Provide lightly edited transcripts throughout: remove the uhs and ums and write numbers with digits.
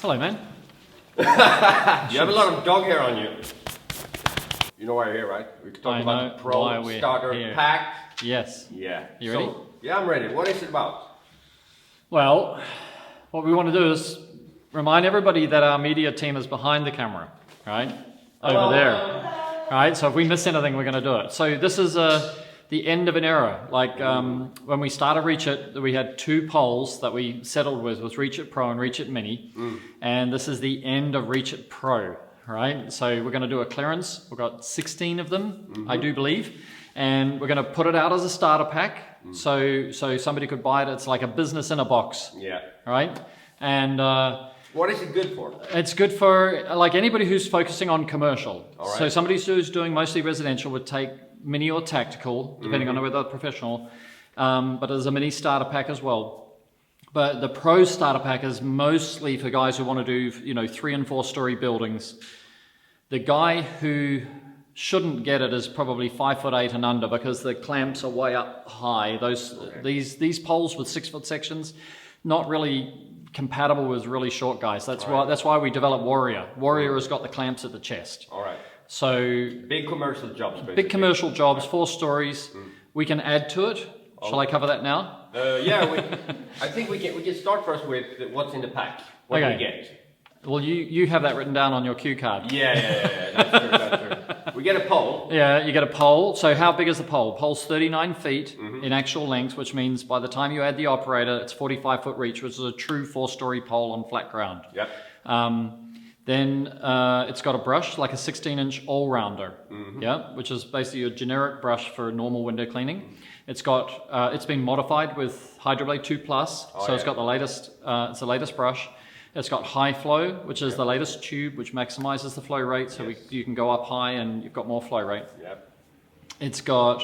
Hello, man. You have a lot of dog hair on you. You know why you're here, right? We're talking about the Pro Starter Pack. Yes. Yeah. You ready? Yeah, I'm ready. What is it about? Well, what we want to do is remind everybody that our media team is behind the camera, right? Over there. Right? So if we miss anything, we're going to do it. So this is the end of an era. Like when we started Reach It, we had two poles that we settled with, was Reach It Pro and Reach It Mini. And this is the end of Reach It Pro, right? So we're going to do a clearance. We've got 16 of them, I do believe. And we're going to put it out as a starter pack. So somebody could buy it. It's like a business in a box. Yeah. Right? And what is it good for? it's good for like anybody who's focusing on commercial. All right. So somebody who's doing mostly residential would take mini or tactical, depending on whether they're professional. But there's a mini starter pack as well. But the Pro starter pack is mostly for guys who want to do, 3 and 4 story buildings. The guy who shouldn't get it is probably 5'8" and under, because the clamps are way up high. These poles with 6-foot sections, not really compatible with really short guys. That's why we developed Warrior. Warrior has got the clamps at the chest. All right. So big commercial jobs, basically. Big commercial jobs, 4 stories. We can add to it. Shall I cover that now? Yeah, I think we can start first with what's in the pack. What do we get? Well, you have that written down on your cue card. Yeah. That's true. We get a pole. Yeah, you get a pole. So how big is the pole? Pole's 39 feet in actual length, which means by the time you add the operator, it's 45-foot reach, which is a true 4-story pole on flat ground. Yep. Then it's got a brush, like a 16-inch all-rounder, which is basically a generic brush for normal window cleaning. It's got it's been modified with Hydroblade 2 Plus, it's got the latest. It's the latest brush. It's got high flow, which is the latest tube, which maximizes the flow rate, so you can go up high and you've got more flow rate. Yep. It's got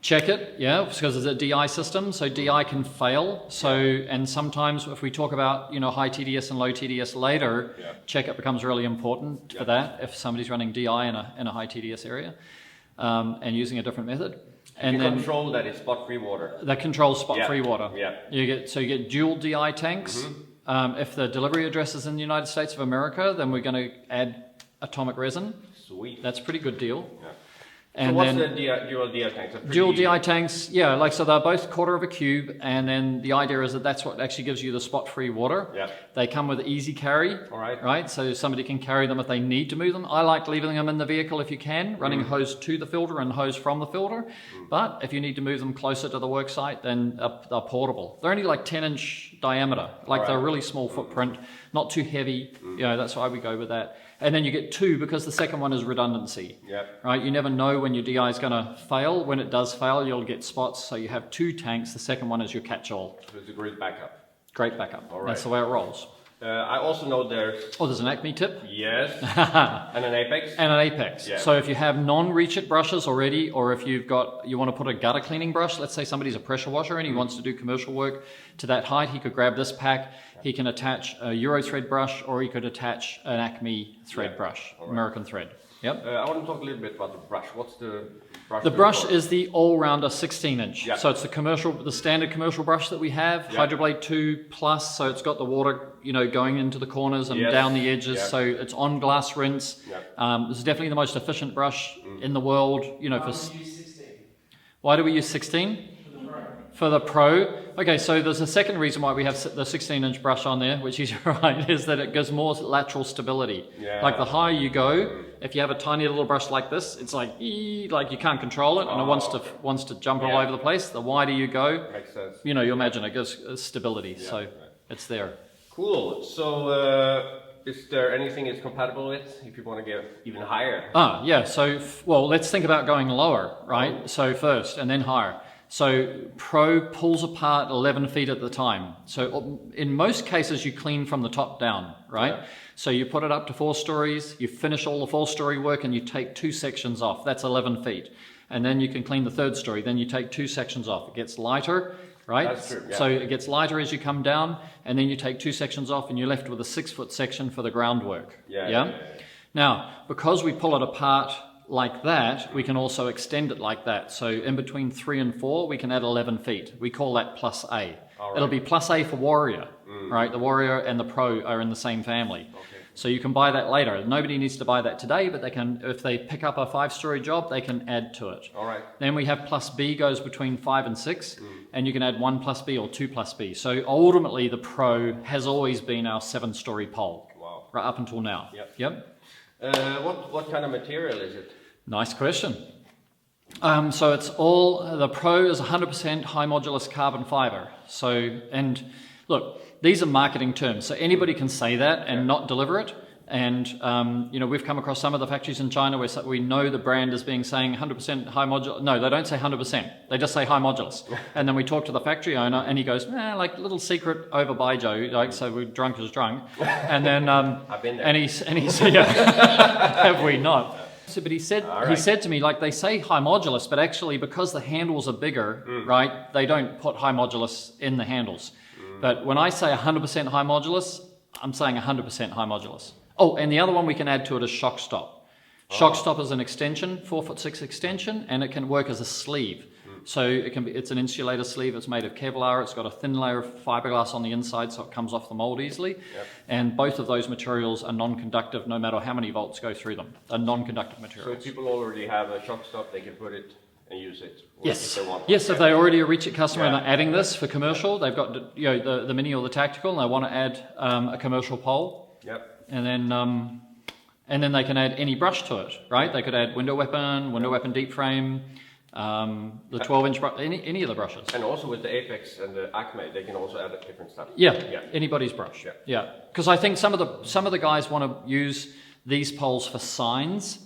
Check it, yeah, because it's a DI system, so DI can fail. And sometimes if we talk about high TDS and low TDS later, check it becomes really important for that if somebody's running DI in a high TDS area and using a different method. And you then control that it's spot-free water. That controls spot-free water. Yeah. You get dual DI tanks. If the delivery address is in the United States of America, then we're going to add atomic resin. Sweet. That's a pretty good deal. Yeah. And so what's then the dual DI tanks? Dual DI tanks, yeah, so they're both 1/4 of a cube, and then the idea is that that's what actually gives you the spot-free water. Yeah. They come with easy carry, right? So somebody can carry them if they need to move them. I like leaving them in the vehicle if you can, running hose to the filter and hose from the filter. But if you need to move them closer to the work site, then they're portable. They're only like 10-inch diameter, they're a really small footprint, not too heavy. That's why we go with that. And then you get 2 because the second one is redundancy. Right? You never know when your DI is going to fail. When it does fail, you'll get spots. So you have 2 tanks. The second one is your catch-all. So it's a great backup. Great backup. All right. That's the way it rolls. I also know there's... Oh, there's an Acme tip. Yes. And an Apex. And an Apex. Yeah. So if you have non-Reach It brushes already, or if you want to put a gutter cleaning brush, let's say somebody's a pressure washer and he wants to do commercial work to that height, he could grab this pack. He can attach a Euro thread brush, or he could attach an Acme thread brush, American thread. Yep. I want to talk a little bit about the brush. What's the brush? The brush is the all-rounder 16-inch. Yeah. So it's the standard commercial brush that we have, Hydroblade 2 Plus. So it's got the water, going into the corners and down the edges. So it's on glass rinse. This is definitely the most efficient brush in the world. Why do we use 16? For the Pro. Okay, so there's a second reason why we have the 16-inch brush on there, which is right, is that it gives more lateral stability. Like the higher you go, if you have a tiny little brush like this, it's like you can't control it, and it wants to jump all over the place. The wider you go, makes sense. you imagine it gives stability, so it's there. Cool. So is there anything it's compatible with if you want to get even higher? Yeah. So let's think about going lower, right? So first, and then higher. So Pro pulls apart 11 feet at the time. So in most cases, you clean from the top down, right? So you put it up to 4 stories, you finish all the 4-story work, and you take 2 sections off. That's 11 feet. And then you can clean the 3rd story. Then you take 2 sections off. It gets lighter, right? That's true, yeah. So it gets lighter as you come down, and then you take 2 sections off, and you're left with a 6-foot section for the groundwork. Yeah? Now, because we pull it apart like that, we can also extend it like that. So in between 3 and 4, we can add 11 feet. We call that plus A. It'll be plus A for Warrior. right? The Warrior and the Pro are in the same family. So you can buy that later. Nobody needs to buy that today, but they can, if they pick up a 5-story job, they can add to it. All right. Then we have Plus B goes between 5 and 6, and you can add 1 Plus B or 2 Plus B. So ultimately, the Pro has always been our 7-story pole. Wow. Right up until now. Yep. What kind of material is it? Nice question. So it's all, the Pro is 100% high modulus carbon fiber. So, and look, these are marketing terms. So anybody can say that and not deliver it. And, you know, we've come across some of the factories in China where we know the brand is being saying 100% high modulus. No, they don't say 100%. They just say high modulus. And then we talk to the factory owner and he goes, like little secret over by Joe, like, so we're drunk as drunk. And then, I've been there. and he's yeah, have we not? So, but he said to me, like, they say high modulus, but actually because the handles are bigger, right, they don't put high modulus in the handles. But when I say 100% high modulus, I'm saying 100% high modulus. Oh, and the other one we can add to it is shock stop. Shock stop is an extension, 4'6" extension, and it can work as a sleeve. So it's an insulator sleeve. It's made of Kevlar. It's got a thin layer of fiberglass on the inside, so it comes off the mold easily. And both of those materials are non-conductive, no matter how many volts go through them. They're non-conductive materials. So if people already have a shock stop, they can put it and use it. Yes. If they want. Yes, if they already a Reach It customer and are adding this for commercial, they've got the Mini or the Tactical, and they want to add a commercial pole. And then they can add any brush to it, right? They could add window weapon deep frame, the 12-inch brush, any of the brushes. And also with the Apex and the Acme, they can also add different stuff. Yeah, anybody's brush. Yeah, because I think some of the guys want to use these poles for signs.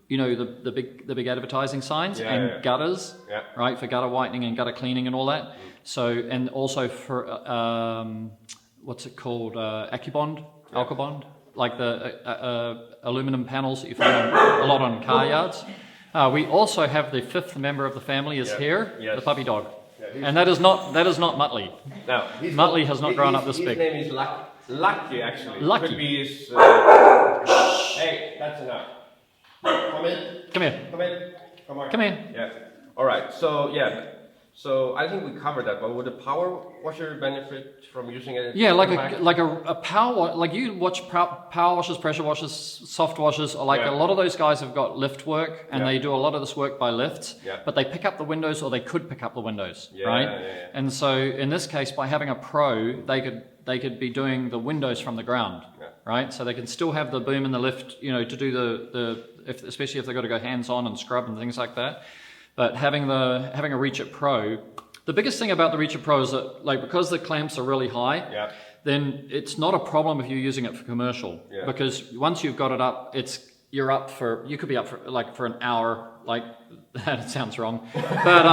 You know, the big advertising signs and gutters, right, for gutter whitening and gutter cleaning and all that. So, and also for what's it called, Alcabond, like the aluminum panels that you find a lot on car yards. We also have the 5th member of the family is here, the puppy dog, and that is not Muttley. Now, Muttley has not grown up this big. His name is Lucky, actually. Lucky. Could be his, hey, that's enough. Come in. Come here. Come in. Come on. Come in. Yeah. All right. So So I think we covered that. But would a power washer benefit from using it? Yeah, like a power, like you watch power washers, pressure washers, soft washers, or like a lot of those guys have got lift work, and they do a lot of this work by lifts. But they pick up the windows, or they could pick up the windows, right? And so in this case, by having a Pro, they could be doing the windows from the ground, right? So they can still have the boom and the lift, you know, to do especially if they've got to go hands-on and scrub and things like that. But having a Reach It Pro, the biggest thing about the Reach It Pro is that, like, because the clamps are really high, then it's not a problem if you're using it for commercial, because once you've got it up, you could be up for an hour. Like, that sounds wrong, but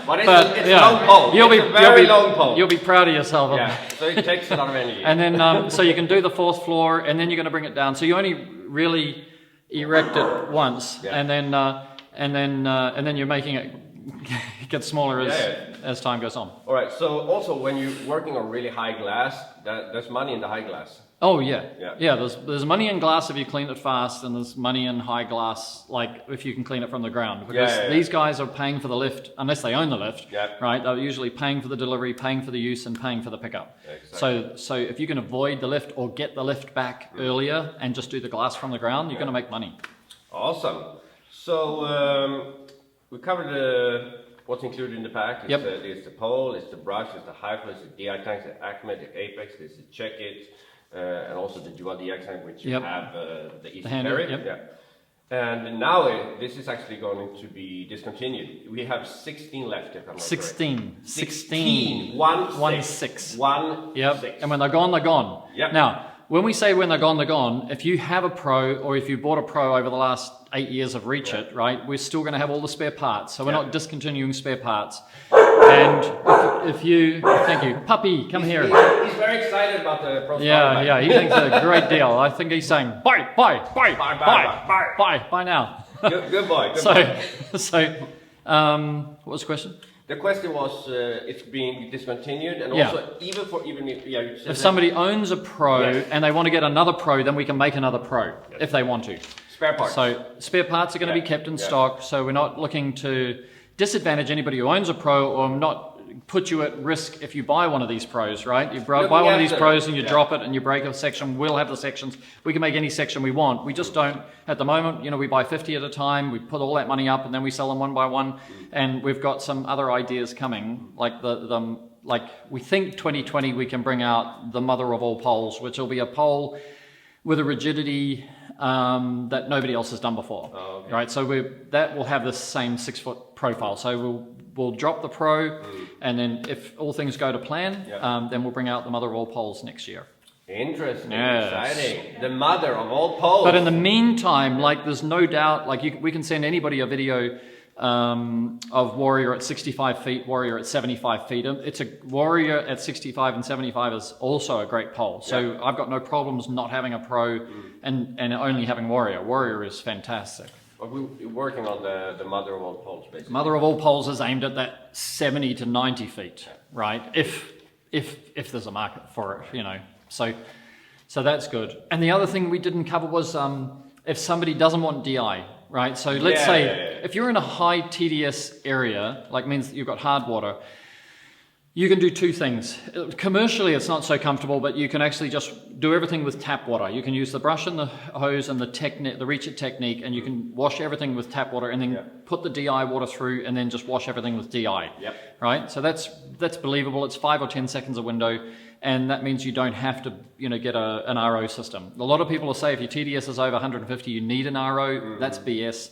but it's long pole. Long pole. You'll be proud of yourself. So it takes a lot of energy. And then so you can do the 4th floor, and then you're going to bring it down. So you only really erect it once, and then you're making it get smaller as time goes on. All right. So also, when you're working on really high glass, there's money in the high glass. Oh yeah. There's money in glass if you clean it fast, and there's money in high glass, like if you can clean it from the ground. Because these guys are paying for the lift, unless they own the lift, right? They're usually paying for the delivery, paying for the use, and paying for the pickup. Exactly. So if you can avoid the lift or get the lift back earlier and just do the glass from the ground, you're going to make money. Awesome. So we covered what's included in the pack. It's the pole, it's the brush, it's the HIFO, it's the DI tanks, the Acme, the Apex, it's the Check It. And also the Dual DX tank, which you have the Easy Carry. And now this is actually going to be discontinued. We have 16 left, if I'm not 16. 16. 6. 6. And when they're gone, they're gone. Now, when we say when they're gone, they're gone, if you have a Pro, or if you bought a Pro over the last 8 years of Reach It, right, we're still going to have all the spare parts. So we're not discontinuing spare parts. And if you, thank you, puppy, come here. He's very excited about the Pro. Yeah, he thinks it's a great deal. I think he's saying, bye now. Good boy. What was the question? The question was, it's being discontinued, and also if somebody owns a Pro and they want to get another Pro, then we can make another Pro if they want to. Spare parts. So spare parts are going to be kept in stock. So we're not looking to disadvantage anybody who owns a Pro, or not put you at risk if you buy one of these Pros, right? You buy Looking one of these after- Pros and you yeah. drop it and you break a section. We'll have the sections. We can make any section we want. We just don't, at the moment, you know, we buy 50 at a time. We put all that money up and then we sell them one by one. And we've got some other ideas coming, like like we think 2020 we can bring out the mother of all poles, which will be a pole with a rigidity that nobody else has done before. Oh, okay. Right, so that will have the same 6-foot profile. So we'll drop the Pro, and then if all things go to plan, Yeah. then we'll bring out the mother of all poles next year. Interesting, Yes. exciting. The mother of all poles. But in the meantime, like there's no doubt, like we can send anybody a video of Warrior at 65 feet, Warrior at 75 feet. It's a Warrior at 65 and 75 is also a great pole. So Yeah. I've got no problems not having a Pro and only having Warrior. Warrior is fantastic. But we're working on the mother of all poles, basically. Mother of all poles is aimed at that 70 to 90 feet, right? If there's a market for it, you know. So that's good. And the other thing we didn't cover was if somebody doesn't want DI, right? So let's say if you're in a high TDS area, like means that you've got hard water, you can do two things. Commercially, it's not so comfortable, but you can actually just do everything with tap water. You can use the brush and the hose and the reach it technique, and you can wash everything with tap water and then put the DI water through and then just wash everything with DI. Yep. Right? So that's believable. It's 5 or 10 seconds a window, and that means you don't have to, you know, get an RO system. A lot of people will say if your TDS is over 150, you need an RO. That's BS.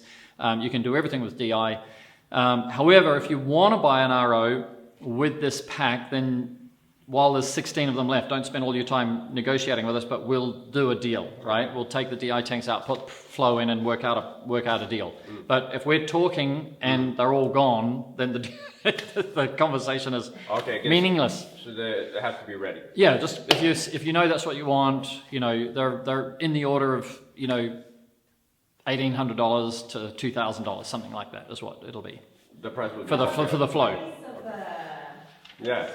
You can do everything with DI. However, if you want to buy an RO with this pack, then while there's 16 of them left, don't spend all your time negotiating with us, but we'll do a deal, right? We'll take the DI tanks out, put flow in, and work out a deal. But if we're talking and they're all gone, then the conversation is meaningless. So they have to be ready. Yeah, just if you know that's what you want, you know, they're in the order of, you know, $1,800 to $2,000, something like that is what it'll be The price will for the flow. Yeah.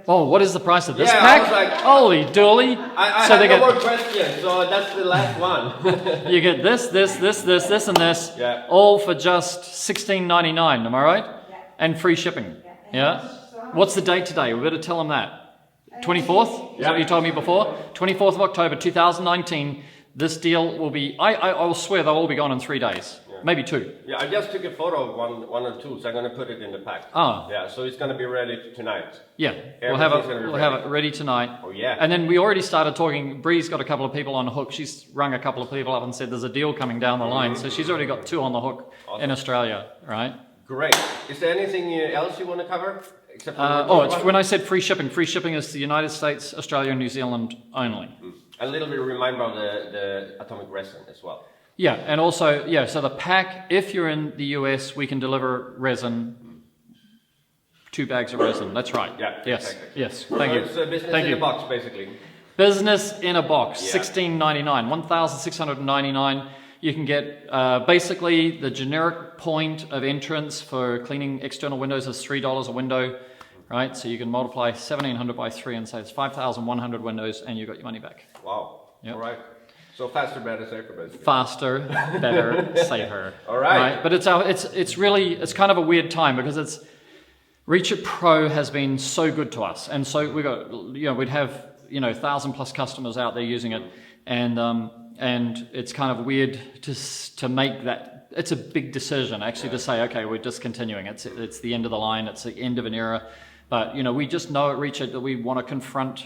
Oh, what is the price of this Yeah, I pack? was like- Holy dooly! I So have they no get- more questions, so that's the last one. You get this, and this, Yeah. all for just $16.99. Am I right? Yeah. And free shipping. Yeah. What's the date today? We better tell them that. 24th? Is that what you told me before? 24th of October 2019. This deal will be. I will swear they'll all be gone in 3 days, maybe 2. Yeah, I just took a photo of one or two, so I'm gonna put it in the pack. Ah. Yeah, so it's gonna be ready tonight. Yeah, Everything's gonna be we'll have ready. it ready tonight. Oh, yeah. And then we already started talking. Bree's got a couple of people on the hook. She's rung a couple of people up and said there's a deal coming down the line. So she's already got 2 on the hook in Australia, right? Great. Is there anything else you want to cover? Except for It's when I said free shipping. Free shipping is the United States, Australia, and New Zealand only. a little bit reminder of the atomic resin as well. Yeah, and also, yeah, so the pack, if you're in the US, we can deliver resin, 2 bags of resin. That's right. Yeah, Yes, exactly. yes. Thank you. It's a business Thank in you. a box, basically. Business in a box, Yeah. $16.99, $1,699. You can get basically the generic point of entrance for cleaning external windows is $3 a window, right? So you can multiply 1,700 by 3 and say it's 5,100 windows, and you got your money back. Wow. Yep. All right. So faster, better, safer, basically. Faster, better, safer. All right. But it's really kind of a weird time because Reach It Pro has been so good to us, and so we'd have 1,000+ customers out there using it, and it's kind of weird to make that. It's a big decision actually to say, okay, we're discontinuing. It's the end of the line. It's the end of an era. But we just know at Reach It that we want to confront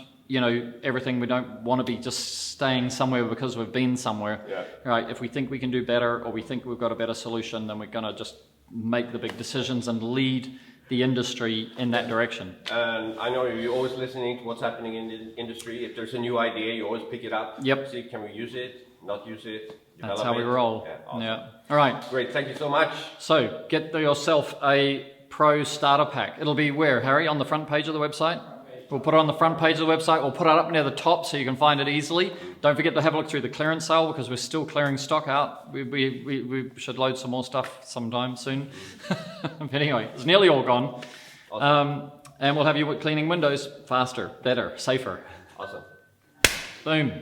everything. We don't want to be just staying somewhere because we've been somewhere. Yeah. Right? If we think we can do better or we think we've got a better solution, then we're going to just make the big decisions and lead the industry in that direction. And I know you're always listening to what's happening in the industry. If there's a new idea, you always pick it up. Yep. See, can we use it? Not use it? That's Develop how we it? roll. Yeah. Awesome. Yeah. All right. Great. Thank you so much. So get yourself a Pro starter pack. It'll be where, Harry? On the front page of the website? We'll put it on the front page of the website. We'll put it up near the top so you can find it easily. Don't forget to have a look through the clearance sale because we're still clearing stock out. We should load some more stuff sometime soon. But anyway, it's nearly all gone. Awesome. And we'll have you cleaning windows faster, better, safer. Awesome. Boom.